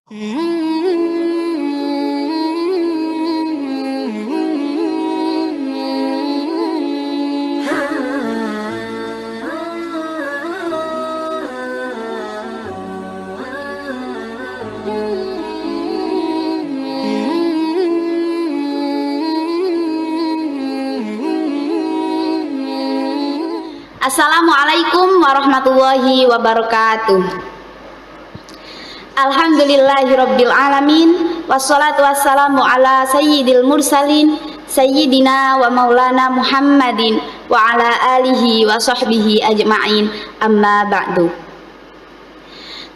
Assalamualaikum warahmatullahi wabarakatuh. Alhamdulillahirabbil alamin, wassalatu wassalamu ala sayyidil mursalin sayyidina wa maulana Muhammadin wa ala alihi wa sahbihi ajma'in, amma ba'du.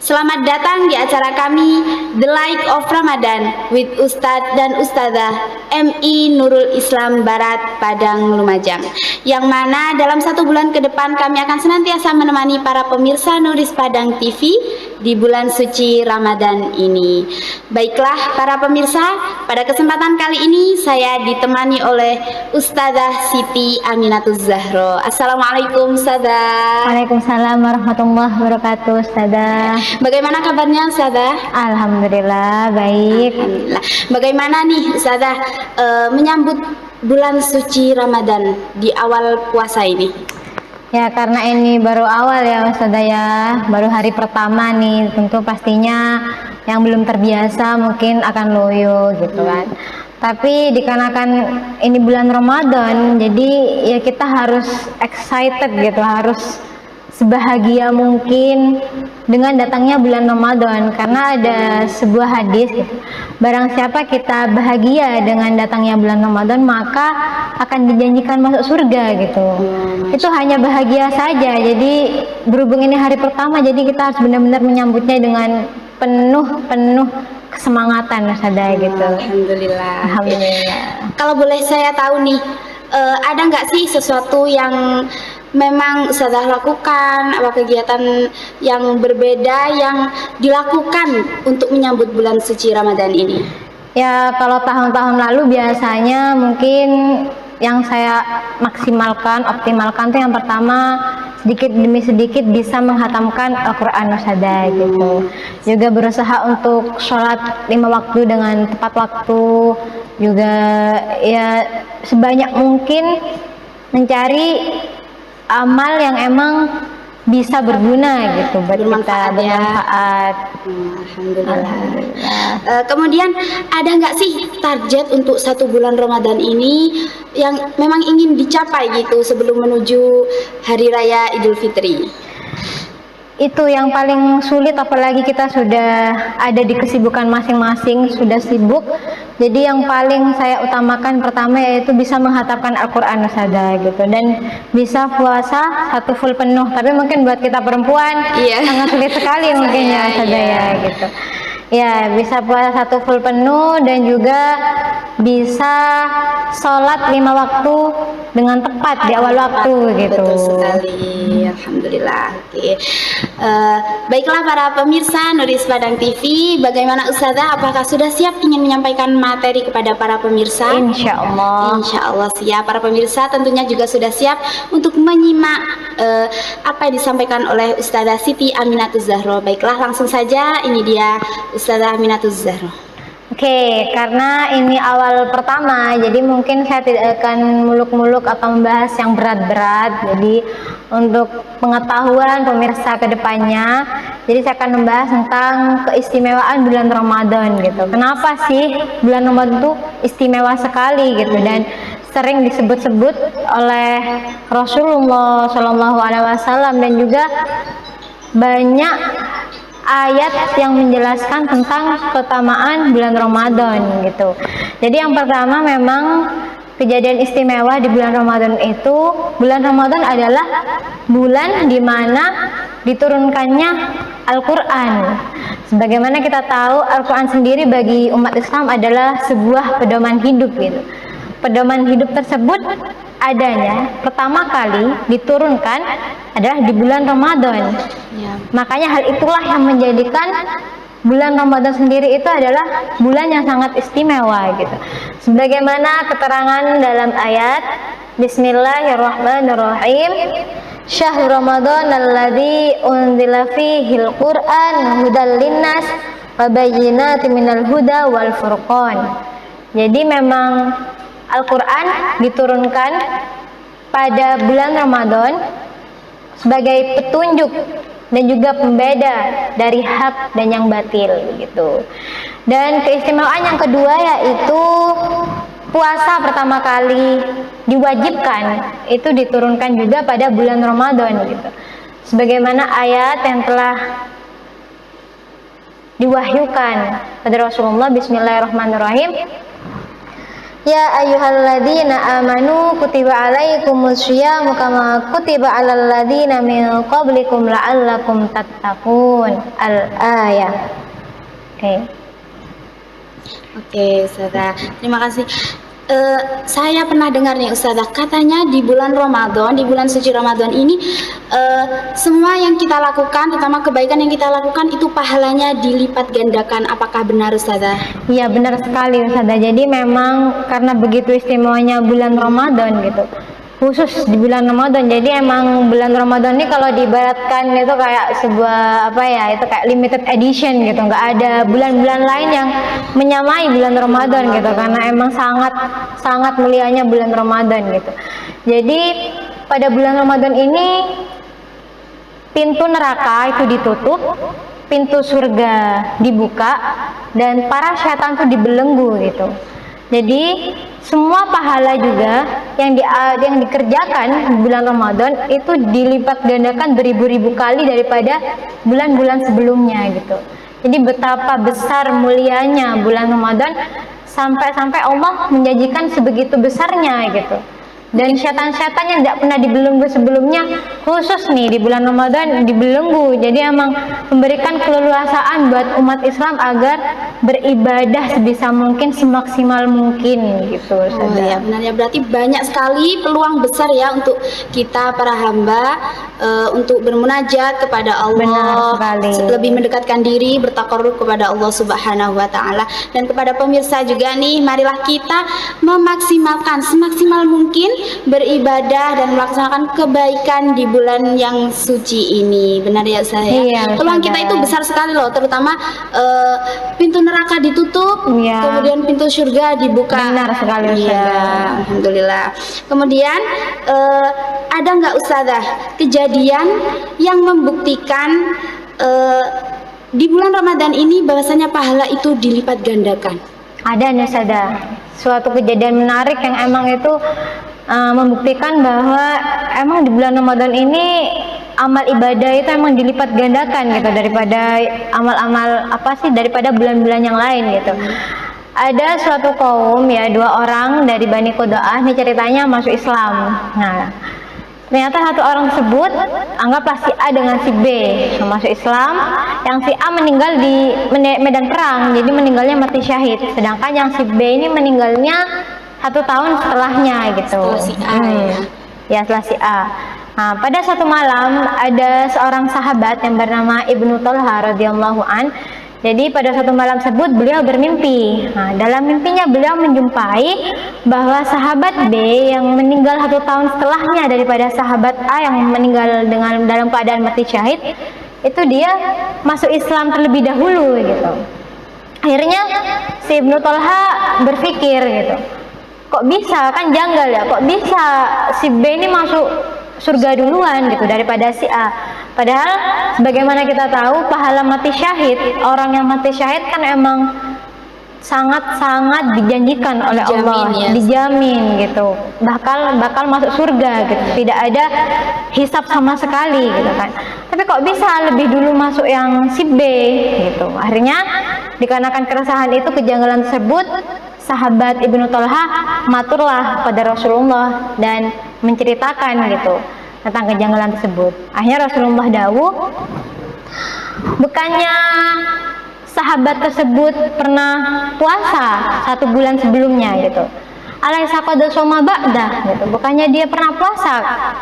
Selamat datang di acara kami The Light of Ramadan with Ustadz dan Ustadzah MI Nurul Islam Barat Padang Lumajang, yang mana dalam 1 bulan ke depan kami akan senantiasa menemani para pemirsa Nuris Padang TV di bulan suci Ramadan ini. Baiklah para pemirsa, pada kesempatan kali ini saya ditemani oleh Ustadzah Siti Aminatuz Zahro. Assalamualaikum Ustadzah. Waalaikumsalam warahmatullahi wabarakatuh, Ustadzah. Bagaimana kabarnya Ustadzah? Alhamdulillah baik. Alhamdulillah. Bagaimana nih Ustadzah menyambut bulan suci Ramadan di awal puasa ini? Ya, karena ini baru awal ya Ustadzah ya, baru hari pertama nih, tentu pastinya yang belum terbiasa mungkin akan loyo gitu kan. Tapi dikarenakan ini bulan Ramadan, jadi ya kita harus excited gitu, harus sebahagia mungkin dengan datangnya bulan Ramadan, karena ada sebuah hadis gitu, barang siapa kita bahagia dengan datangnya bulan Ramadan maka akan dijanjikan masuk surga gitu. Itu hanya bahagia saja, jadi berhubung ini hari pertama, jadi kita harus benar-benar menyambutnya dengan penuh kesemangatan saja gitu. Alhamdulillah. Kalau boleh saya tahu nih, ada nggak sih sesuatu yang memang Ustadzah lakukan, apa kegiatan yang berbeda yang dilakukan untuk menyambut bulan suci Ramadan ini? Ya, kalau tahun-tahun lalu biasanya mungkin yang saya optimalkan tuh yang pertama, sedikit demi sedikit bisa menghatamkan Al-Quran Ustadzah gitu. Juga berusaha untuk sholat 5 waktu dengan tepat waktu, juga ya sebanyak mungkin mencari amal yang emang bisa berguna gitu buat kita, bermanfaat. Alhamdulillah. Kemudian ada nggak sih target untuk 1 bulan Ramadan ini yang memang ingin dicapai gitu sebelum menuju Hari Raya Idul Fitri? Itu yang paling sulit, apalagi kita sudah ada di kesibukan masing-masing, sudah sibuk. Jadi yang paling saya utamakan pertama yaitu bisa menghatamkan Al-Quran Ustadzah gitu, dan bisa puasa 1 full penuh. Tapi mungkin buat kita perempuan sangat sulit sekali mungkin ya Ustadzah ya gitu. Ya, bisa puasa 1 full penuh dan juga bisa sholat 5 waktu dengan tepat di awal waktu gitu. Betul sekali, alhamdulillah. Oke. Baiklah para pemirsa Nuris Padang TV, bagaimana Ustadzah? Apakah sudah siap ingin menyampaikan materi kepada para pemirsa? Insya Allah. Insya Allah siap. Para pemirsa tentunya juga sudah siap untuk menyimak apa yang disampaikan oleh Ustadzah Siti Aminatuz Zahro. Baiklah, langsung saja, ini dia Ustadzah Aminatuz Zahro. Oke, karena ini awal pertama, jadi mungkin saya tidak akan muluk-muluk atau membahas yang berat-berat. Jadi untuk pengetahuan pemirsa ke depannya, jadi saya akan membahas tentang keistimewaan bulan Ramadan gitu. Kenapa sih bulan Ramadan itu istimewa sekali gitu, dan sering disebut-sebut oleh Rasulullah SAW, dan juga banyak ayat yang menjelaskan tentang keutamaan bulan Ramadan gitu. Jadi yang pertama, memang kejadian istimewa di bulan Ramadan itu, bulan Ramadan adalah bulan di mana diturunkannya Al-Quran. Sebagaimana kita tahu, Al-Quran sendiri bagi umat Islam adalah sebuah pedoman hidup gitu. Pedoman hidup tersebut adanya pertama kali diturunkan adalah di bulan Ramadan. Makanya hal itulah yang menjadikan bulan Ramadan sendiri itu adalah bulan yang sangat istimewa gitu. Sebagaimana keterangan dalam ayat Bismillahirrahmanirrahim, Syahrul Ramadan alladzi unzila fihil Qur'an hudal linnas wa bayyinatin minal huda wal furqan. Jadi memang Al-Quran diturunkan pada bulan Ramadan sebagai petunjuk dan juga pembeda dari hak dan yang batil gitu. Dan keistimewaan yang kedua yaitu puasa pertama kali diwajibkan itu diturunkan juga pada bulan Ramadan gitu. Sebagaimana ayat yang telah diwahyukan pada Rasulullah, Bismillahirrahmanirrahim. Ya ayyuhalladzina amanu kutiba alaikumus syiyamu kama kutiba alal ladzina min qablikum la'allakum tattaqun. Al-ayah. Oke, Ustazah. Terima kasih. Saya pernah dengar nih Ustazah, katanya di bulan Ramadan, di bulan suci Ramadan ini semua yang kita lakukan, terutama kebaikan yang kita lakukan itu pahalanya dilipat gandakan. Apakah benar Ustazah? Iya, benar sekali Ustazah. Jadi memang karena begitu istimewanya bulan Ramadan gitu, khusus di bulan Ramadan. Jadi emang bulan Ramadan ini kalau diibaratkan itu kayak sebuah apa ya, itu kayak limited edition gitu. Nggak ada bulan-bulan lain yang menyamai bulan Ramadan gitu, karena emang sangat mulianya bulan Ramadan gitu. Jadi pada bulan Ramadan ini pintu neraka itu ditutup, pintu surga dibuka, dan para setan itu dibelenggu gitu. Jadi semua pahala juga yang dikerjakan di bulan Ramadan itu dilipat gandakan beribu-ribu kali daripada bulan-bulan sebelumnya gitu. Jadi betapa besar mulianya bulan Ramadan sampai Allah menjanjikan sebegitu besarnya gitu. Dan setan-setan yang tidak pernah dibelenggu sebelumnya khusus nih di bulan Ramadan dibelenggu. Jadi emang memberikan keleluasaan buat umat Islam agar beribadah sebisa mungkin, semaksimal mungkin gitu. Oh ya, benar ya, berarti banyak sekali peluang besar ya untuk kita para hamba untuk bermunajat kepada Allah, lebih mendekatkan diri, bertakarrub kepada Allah Subhanahu wa taala. Dan kepada pemirsa juga nih, marilah kita memaksimalkan semaksimal mungkin beribadah dan melaksanakan kebaikan di bulan yang suci ini. Benar ya Ustaz ya? Iya, peluang kita itu besar sekali loh, terutama pintu neraka ditutup, kemudian pintu surga dibuka. Benar sekali. Iya, alhamdulillah. Kemudian ada nggak Ustazah kejadian yang membuktikan di bulan Ramadan ini bahwasanya pahala itu dilipat gandakan? Ada nih Ustazah, suatu kejadian menarik yang emang itu membuktikan bahwa emang di bulan Ramadan ini amal ibadah itu emang dilipat gandakan gitu daripada amal-amal daripada bulan-bulan yang lain gitu. Ada suatu kaum ya, 2 orang dari Bani Quda'ah, ini ceritanya masuk Islam. Nah, ternyata satu orang tersebut, anggaplah si A dengan si B masuk Islam, yang si A meninggal di medan perang, jadi meninggalnya mati syahid. Sedangkan yang si B ini meninggalnya 1 tahun setelahnya gitu. Setelah si A ya, setelah si A. Nah, pada suatu malam ada seorang sahabat yang bernama Ibnu Thalha radhiyallahu an. Jadi pada suatu malam tersebut beliau bermimpi. Nah, dalam mimpinya beliau menjumpai bahwa sahabat B yang meninggal 1 tahun setelahnya daripada sahabat A yang meninggal dalam keadaan mati syahid, itu dia masuk Islam terlebih dahulu gitu. Akhirnya si Ibnu Thalha berpikir gitu, kok bisa, kan janggal ya, kok bisa si B ini masuk surga duluan gitu daripada si A. Padahal sebagaimana kita tahu pahala mati syahid, orang yang mati syahid kan emang sangat-sangat dijanjikan oleh Allah, dijamin gitu, bakal masuk surga gitu, tidak ada hisab sama sekali gitu kan. Tapi kok bisa lebih dulu masuk yang si B gitu. Akhirnya dikarenakan keresahan itu, kejanggalan tersebut, sahabat Ibnu Thalha maturlah pada Rasulullah dan menceritakan gitu tentang kejanggalan tersebut. Akhirnya Rasulullah dawuh, bukannya sahabat tersebut pernah puasa 1 bulan sebelumnya gitu, alaisa qad shoma ba'da gitu, bukannya dia pernah puasa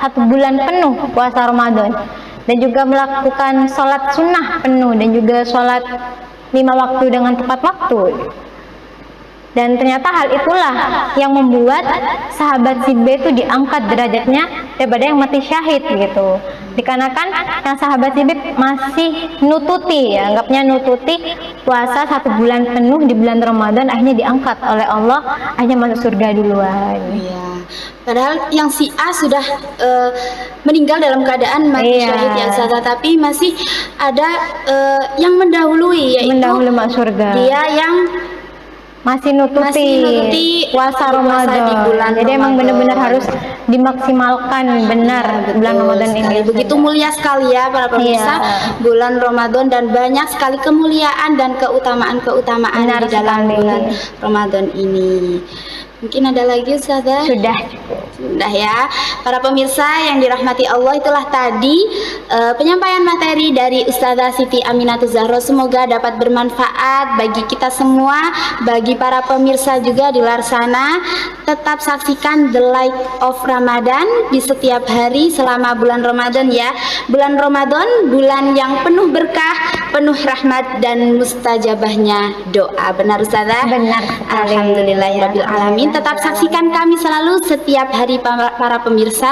1 bulan penuh puasa Ramadan, dan juga melakukan sholat sunnah penuh, dan juga sholat 5 waktu dengan tepat waktu. Dan ternyata hal itulah yang membuat sahabat si B itu diangkat derajatnya daripada yang mati syahid gitu. Dikarenakan yang sahabat si B masih nututi, ya, anggapnya nututi puasa 1 bulan penuh di bulan Ramadan, akhirnya diangkat oleh Allah, akhirnya masuk surga duluan. Iya. Padahal yang si A sudah meninggal dalam keadaan mati Iya. syahid ya Ustazah, tapi masih ada yang mendahului, yaitu Mendahului masuk surga. dia yang Masih nututi puasa Ramadan. di bulan Jadi emang Ramadan. benar-benar harus dimaksimalkan benar Betul bulan Ramadan ini. sekali. Begitu mulia sekali ya para pemirsa bulan Ramadan, dan banyak sekali kemuliaan dan keutamaan-keutamaan Benar di dalam sekali. bulan Ramadan ini. Mungkin ada lagi Ustazah? Sudah. Sudah ya, para pemirsa yang dirahmati Allah, itulah tadi penyampaian materi dari Ustazah Siti Aminatul Zahro. Semoga dapat bermanfaat bagi kita semua, bagi para pemirsa juga di luar sana. Tetap saksikan The Light of Ramadan di setiap hari selama bulan Ramadan ya. Bulan Ramadan, bulan yang penuh berkah, penuh rahmat dan mustajabahnya doa. Benar Ustazah? Benar sekali. Alhamdulillahirabbil alamin. Tetap saksikan kami selalu setiap hari para pemirsa,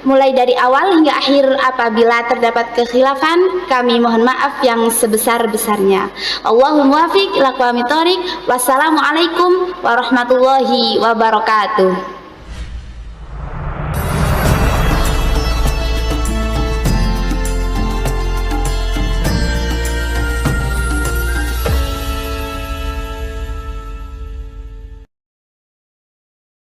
mulai dari awal hingga akhir. Apabila terdapat kekhilafan, kami mohon maaf yang sebesar-besarnya. Allahumma wafiq ila aqwamit thoriq. Wassalamualaikum warahmatullahi wabarakatuh.